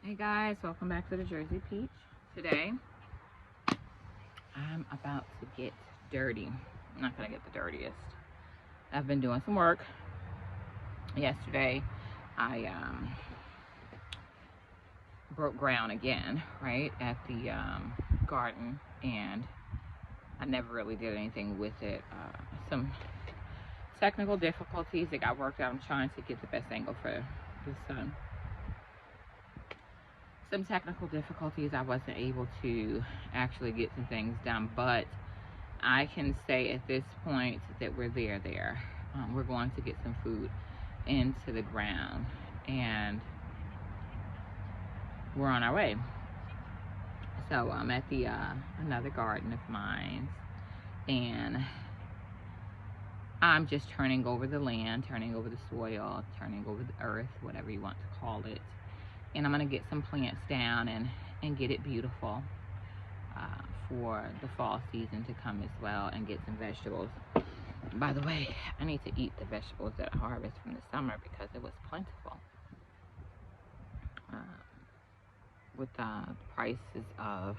Hey guys, welcome back to the Jersey Peach. Today, I'm about to get dirty. I'm not gonna get the dirtiest. I've been doing some work. Yesterday, I broke ground again, right, at the garden, and I never really did anything with it. Some technical difficulties that got worked out. I'm trying to get the best angle for the sun. Some technical difficulties. I wasn't able to actually get some things done, but I can say at this point that we're there. We're going to get some food into the ground, and we're on our way. So I'm at the another garden of mine, and I'm just turning over the land, turning over the soil, turning over the earth, whatever you want to call it. And I'm gonna get some plants down and get it beautiful for the fall season to come as well, and get some vegetables. By the way, I need to eat the vegetables that I harvest from the summer because it was plentiful. With the prices of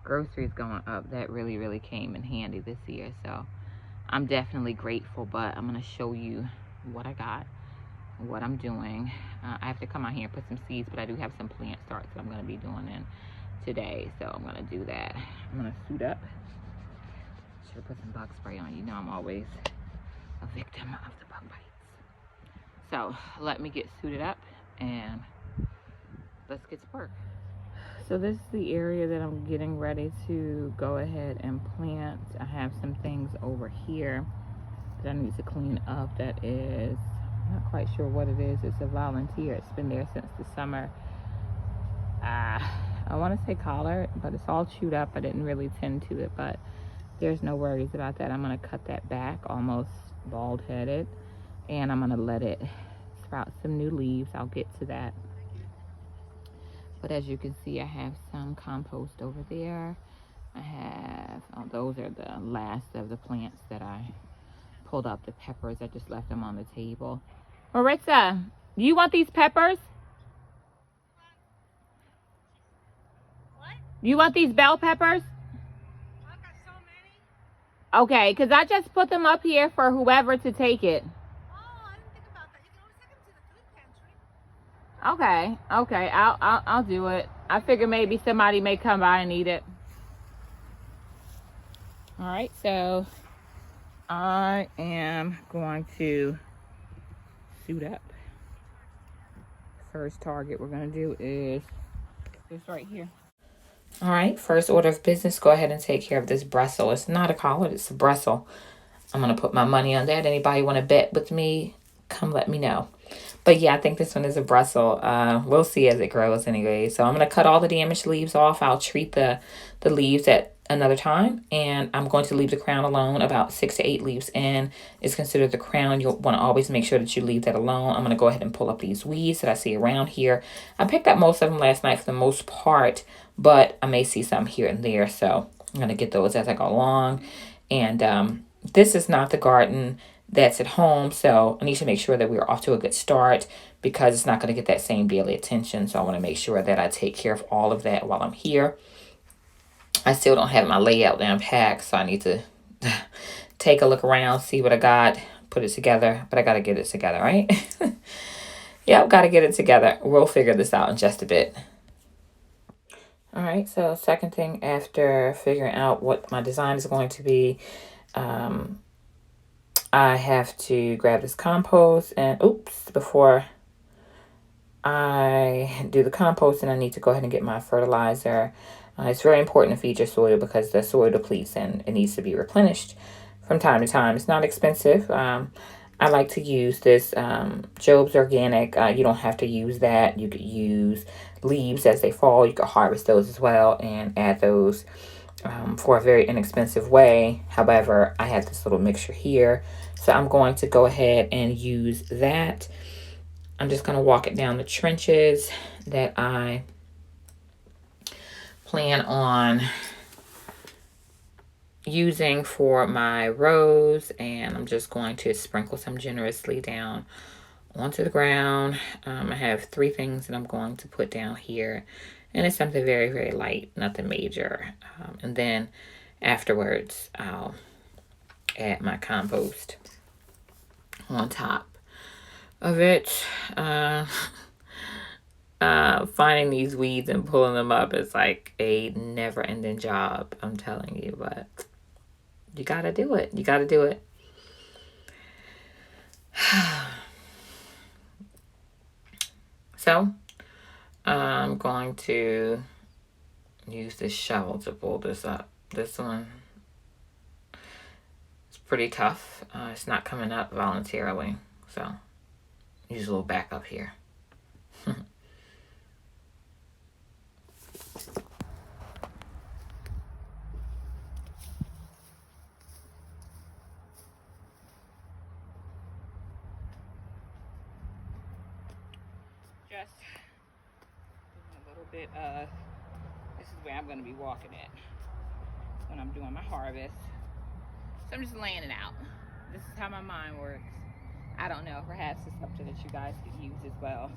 groceries going up, that really came in handy this year. So I'm definitely grateful, but I'm gonna show you what I got, what I'm doing. I have to come out here and put some seeds, but I do have some plant starts that I'm going to be doing in today, so I'm going to do that. I'm going to suit up. Should have put some bug spray on. You know I'm always a victim of the bug bites. So let me get suited up and let's get to work. So this is the area that I'm getting ready to go ahead and plant. I have some things over here that I need to clean up. That is, not quite sure what it is. It's a volunteer. It's been there since the summer. I want to say collard, but it's all chewed up. I didn't really tend to it, but there's no worries about that. I'm going to cut that back, almost bald-headed, and I'm going to let it sprout some new leaves. I'll get to that. But as you can see, I have some compost over there. I have, those are the last of the plants that I pulled up. The peppers, I just left them on the table. Maritza, do you want these peppers? What? Do you want these bell peppers? I've got so many. Okay, because I just put them up here for whoever to take it. Oh, I didn't think about that. You can always take them to the food pantry. Okay, I'll do it. I figure maybe somebody may come by and eat it. All right, so I am going to suit up. First target we're going to do is this right here. All right, first order of business, go ahead and take care of this Brussels. It's not a collard, it's a Brussels. I'm going to put my money on that. Anybody want to bet with me, come let me know. But yeah, I think this one is a Brussels. We'll see as it grows anyway. So I'm going to cut all the damaged leaves off. I'll treat the leaves at another time. And I'm going to leave the crown alone. About 6 to 8 leaves in is considered the crown. You'll want to always make sure that you leave that alone. I'm going to go ahead and pull up these weeds that I see around here. I picked up most of them last night for the most part, but I may see some here and there. So I'm going to get those as I go along. And this is not the garden that's at home, so I need to make sure that we're off to a good start because it's not going to get that same daily attention. So I want to make sure that I take care of all of that while I'm here. I still don't have my layout down packed, so I need to take a look around, see what I got, put it together, but I got to get it together, right? Yeah, I've got to get it together. We'll figure this out in just a bit. All right, so second thing after figuring out what my design is going to be, I have to grab this compost and before I do the compost, and I need to go ahead and get my fertilizer. It's very important to feed your soil because the soil depletes and it needs to be replenished from time to time. It's not expensive. I like to use this Job's Organic. You don't have to use that. You could use leaves as they fall. You could harvest those as well and add those for a very inexpensive way. However, I have this little mixture here, so I'm going to go ahead and use that. I'm just going to walk it down the trenches that I plan on using for my rows, and I'm just going to sprinkle some generously down onto the ground. I have 3 things that I'm going to put down here. And it's something very, very light, nothing major. And then afterwards, I'll add my compost on top of it. Finding these weeds and pulling them up is like a never-ending job, I'm telling you, but you gotta do it. You gotta do it. So, I'm going to use this shovel to pull this up. This one is pretty tough. It's not coming up voluntarily, so use a little backup here. Just a little bit of, this is where I'm going to be walking at when I'm doing my harvest. So I'm just laying it out. This is how my mind works. I don't know, perhaps it's something that you guys could use as well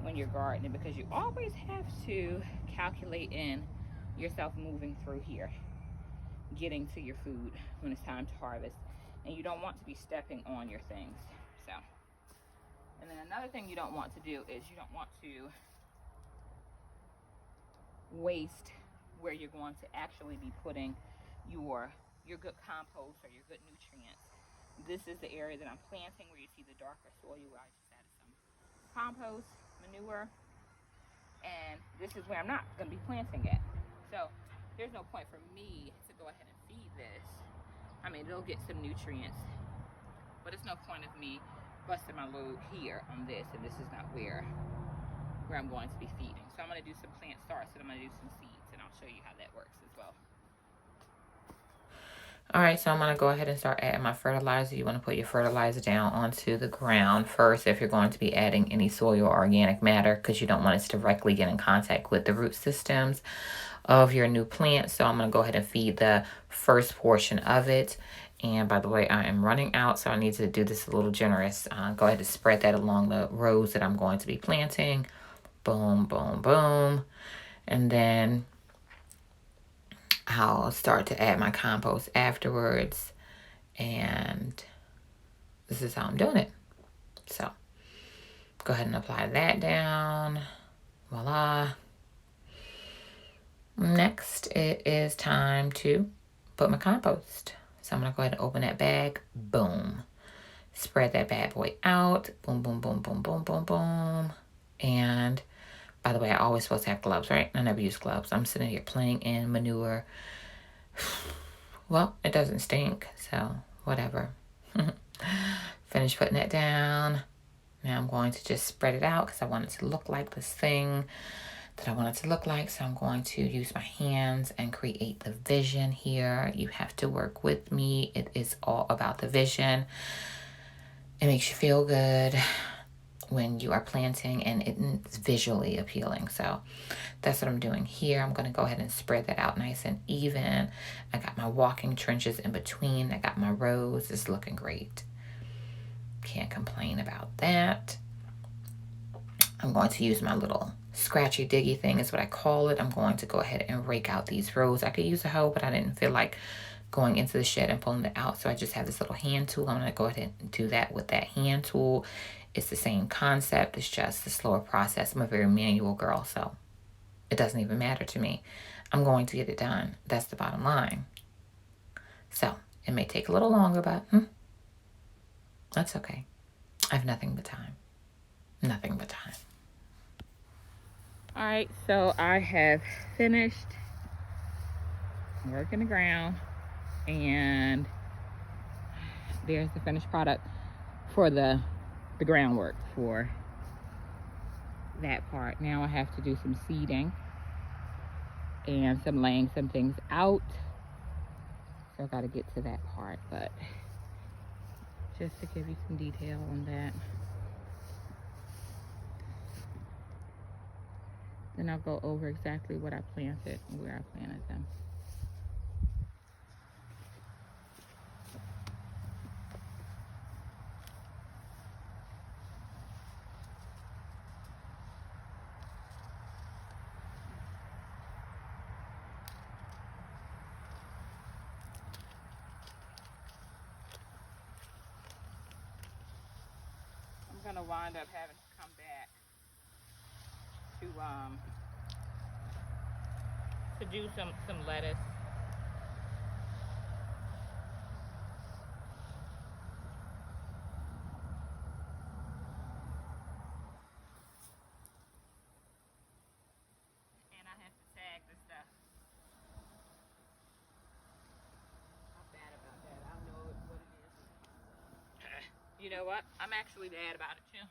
when you're gardening, because you always have to calculate in yourself moving through here, getting to your food when it's time to harvest, and you don't want to be stepping on your things. So, and then another thing you don't want to do is you don't want to waste where you're going to actually be putting your good compost or your good nutrients. This is the area that I'm planting where you see the darker soil, where I just added some compost, manure, and this is where I'm not going to be planting it. So there's no point for me to go ahead and feed this. I mean, it'll get some nutrients, but it's no point of me busting my load here on this, and this is not where I'm going to be feeding. So I'm going to do some plant starts, and I'm going to do some seeds, and I'll show you how that works as well. All right, so I'm going to go ahead and start adding my fertilizer. You want to put your fertilizer down onto the ground first if you're going to be adding any soil or organic matter, because you don't want it to directly get in contact with the root systems of your new plant. So I'm going to go ahead and feed the first portion of it. And by the way, I am running out, so I need to do this a little generous. Go ahead and spread that along the rows that I'm going to be planting. Boom, boom, boom. And then I'll start to add my compost afterwards. And this is how I'm doing it. So go ahead and apply that down. Voila. Next, it is time to put my compost. So I'm going to go ahead and open that bag. Boom. Spread that bad boy out. Boom, boom, boom, boom, boom, boom, boom. And by the way, I always supposed to have gloves, right? I never use gloves. I'm sitting here playing in manure. Well, it doesn't stink, so whatever. Finish putting that down. Now I'm going to just spread it out because I want it to look like this thing that I want it to look like. So I'm going to use my hands and create the vision here. You have to work with me. It is all about the vision. It makes you feel good when you are planting, and it's visually appealing. So that's what I'm doing here. I'm going to go ahead and spread that out nice and even. I got my walking trenches in between. I got my rows. It's looking great. Can't complain about that. I'm going to use my little scratchy diggy thing is what I call it. I'm going to go ahead and rake out these rows. I could use a hoe, but I didn't feel like going into the shed and pulling it out. So I just have this little hand tool. I'm going to go ahead and do that with that hand tool. It's the same concept. It's just a slower process. I'm a very manual girl, so it doesn't even matter to me. I'm going to get it done. That's the bottom line. So it may take a little longer, but that's okay. I have nothing but time. Nothing but time. All right, so I have finished working the ground, and there's the finished product for the groundwork for that part. Now I have to do some seeding and some laying some things out. So I got to get to that part, but just to give you some detail on that. Then I'll go over exactly what I planted and where I planted them. gonna wind up having to come back to do some lettuce. And I have to tag the stuff. I'm bad about that. I don't know what it is. You know what? I'm actually bad about it too.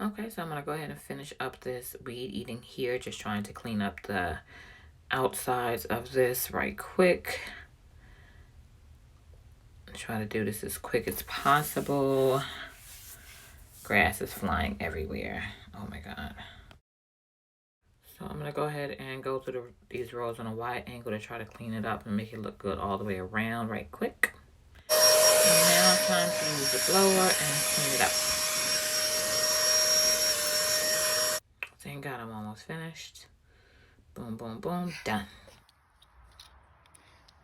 Okay, so I'm going to go ahead and finish up this weed eating here. Just trying to clean up the outsides of this right quick. Try to do this as quick as possible. Grass is flying everywhere. Oh my God. So I'm going to go ahead and go through these rows on a wide angle to try to clean it up and make it look good all the way around right quick. And now it's time to use the blower and clean it up. Thank God I'm almost finished. Boom, boom, boom, done.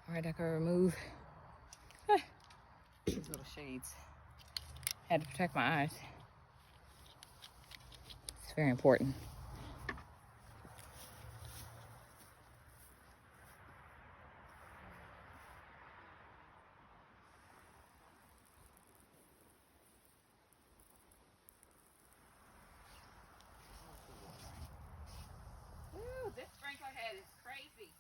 All right, I can remove these little shades. Had to protect my eyes. It's very important. Ooh, this sprinkler head is crazy.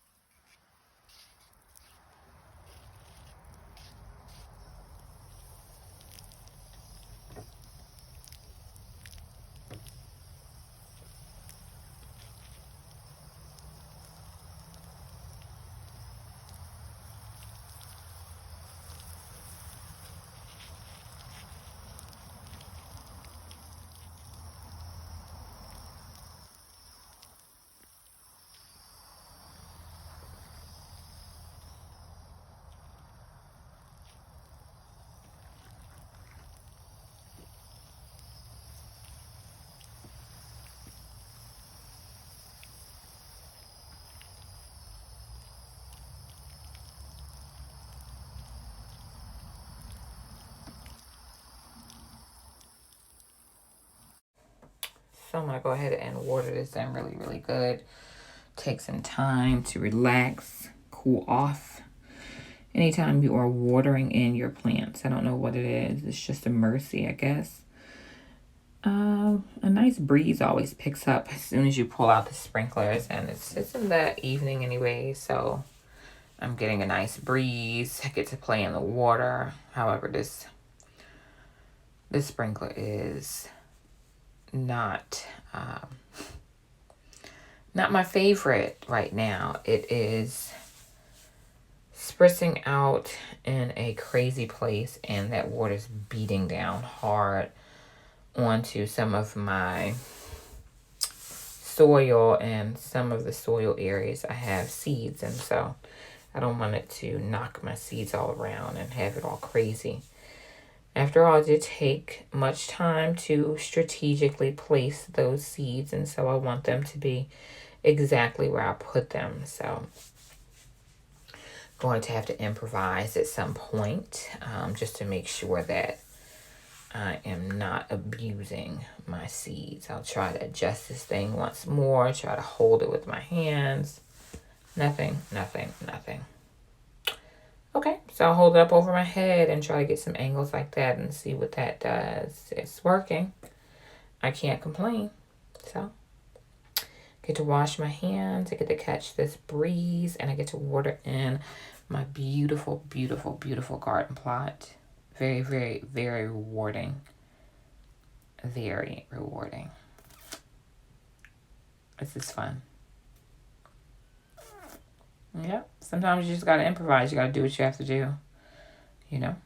So I'm going to go ahead and water this in really, really good. Take some time to relax, cool off. Anytime you are watering in your plants, I don't know what it is. It's just a mercy, I guess. A nice breeze always picks up as soon as you pull out the sprinklers. And it's in the evening anyway, so I'm getting a nice breeze. I get to play in the water. However, this sprinkler is not my favorite right now. It is spritzing out in a crazy place, and that water's beating down hard onto some of my soil, and some of the soil areas I have seeds, and so I don't want it to knock my seeds all around and have it all crazy. After all, it did take much time to strategically place those seeds, and so I want them to be exactly where I put them. So going to have to improvise at some point, just to make sure that I am not abusing my seeds. I'll try to adjust this thing once more, try to hold it with my hands. Nothing. Okay, so I'll hold it up over my head and try to get some angles like that and see what that does. It's working. I can't complain. So, get to wash my hands. I get to catch this breeze, and I get to water in my beautiful, beautiful, beautiful garden plot. Very, very, very rewarding. Very rewarding. This is fun. Yep. Sometimes you just got to improvise. You got to do what you have to do. You know?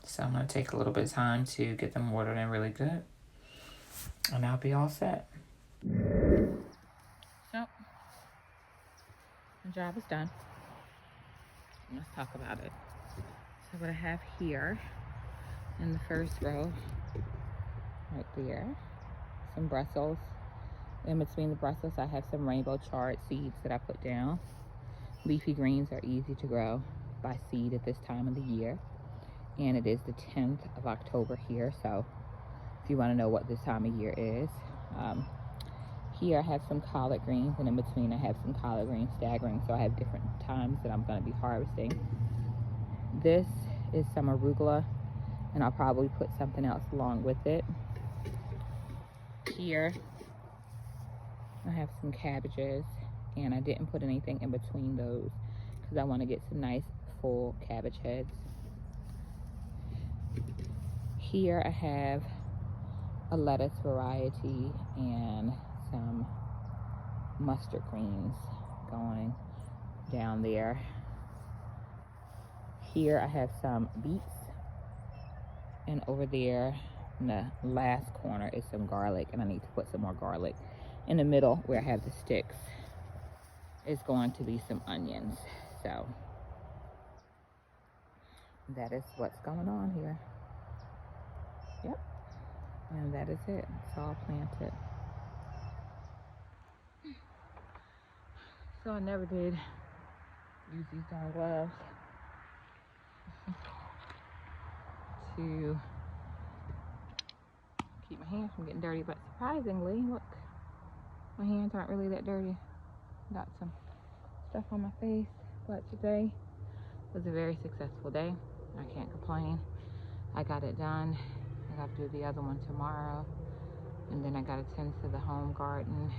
So I'm going to take a little bit of time to get them watered in really good. And I'll be all set. So, the job is done. Let's talk about it. So what I have here in the first row, right there, some Brussels. In between the Brussels, I have some rainbow chard seeds that I put down. Leafy greens are easy to grow by seed at this time of the year. And it is the 10th of October here, so if you want to know what this time of year is. Here I have some collard greens, and in between I have some collard greens staggering, so I have different times that I'm going to be harvesting. This is some arugula, and I'll probably put something else along with it. Here I have some cabbages, and I didn't put anything in between those because I want to get some nice full cabbage heads. Here I have a lettuce variety and some mustard greens going down there. Here I have some beets, and over there in the last corner is some garlic, and I need to put some more garlic. In the middle where I have the sticks is going to be some onions. So that is what's going on here. Yep. And that is it. It's all planted. So I never did use these darn gloves to keep my hands from getting dirty, but surprisingly, look, my hands aren't really that dirty. Got some stuff on my face, but today was a very successful day. I can't complain. I got it done. I got to do the other one tomorrow, and then I got to tend to the home garden,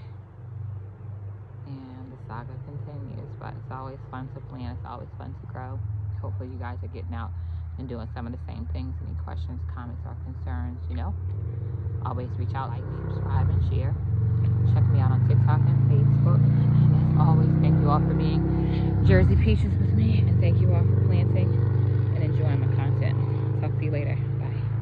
and the saga continues. But it's always fun to plant. It's always fun to grow. Hopefully you guys are getting out and doing some of the same things. Any questions, comments, or concerns, you know, always reach out, like, subscribe, and share. Check me out on TikTok and Facebook. And as always, thank you all for being Jersey Peaches with me, and thank you all for planting and enjoying my content. Talk to you later.